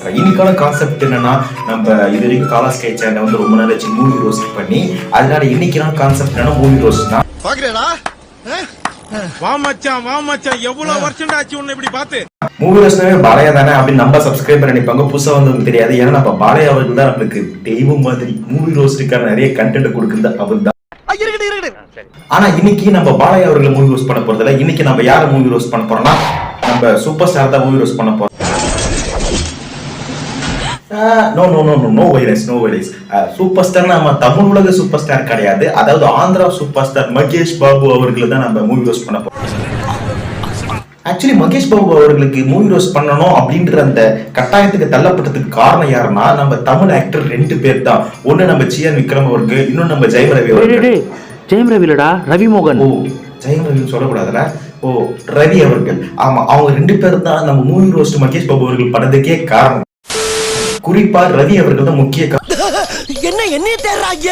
இன்னைக்கான கான்செப்ட் என்னன்னா, நம்ம இது வரைக்கும் காலா ஸ்கை சேனல் வந்து ரொம்ப நாள் வச்சு மூவி ரோஸ்ட் பண்ணி, அதனால இன்னைக்கான கான்செப்ட் என்னன்னா மூவி ரோஸ்ட் தான். பாக்குறேடா வா மச்சான் எவ்வளவு வருஷம் ஆச்சு உன்னை இப்படி பாத்து. மூவி ரோஸ்ட்னாவே பாலையா தானே அப்படின்னு நம்ம சப்ஸ்கிரைபர் நினைப்பாங்க. புதுசா வந்தவங்க தெரியாது. ஏன்னா நம்ம பாலையா அவர்கள் தான் நம்மளுக்கு தெய்வம் மாதிரி. மூவி ரோஸ்டுக்கான நிறைய கண்டென்ட் கொடுக்குறது அவர் தான். ஆனா இன்னைக்கு நம்ம பாலையா அவர்களை மூவி ரோஸ்ட் பண்ண போறதில்ல. இன்னைக்கு நம்ம யார மூவி ரோஸ்ட் பண்ண போறோம்னா, நம்ம சூப்பர் ஸ்டார் தான் மூவி ரோஸ்ட் பண்ண போறோம். No virus. சூப்பர் ஸ்டார் நம்ம தமிழ் உலக சூப்பர் ஸ்டார் கிடையாது. அதாவது ஆந்திரா சூப்பர் ஸ்டார் மகேஷ் பாபு அவர்களை தான் நம்ம மூவி ரோஸ்ட் பண்ண போறோம். ஆக்சுவலி மகேஷ் பாபு அவர்களுக்கு மூவி ரோஸ்ட் பண்ணணும் அப்படின்ற அந்த கட்டாயத்துக்கு தள்ளப்பட்டதுக்கு காரணம் யாருன்னா, நம்ம தமிழ் ஆக்டர் 2 பேர் தான். ஒண்ணு நம்ம சிஎன் விக்ரம் அவருக்கு, இன்னொன்னு நம்ம ஜெயம் ரவி அவர்கள். ஜெயம் ரவிலடா, ரவிமோகன். ஓ ஜெயம் ரவின்னு சொல்லக்கூடாதுல. ஓ ரவி அவர்கள். ஆமா, அவங்க 2 பேர் தான் நம்ம மூவி ரோஸ்ட் மகேஷ் பாபு அவர்கள் பண்ணதுக்கே காரணம். குறிப்பா ரவி அவர்கள் தான் முக்கிய என்ன தேடுறாங்க.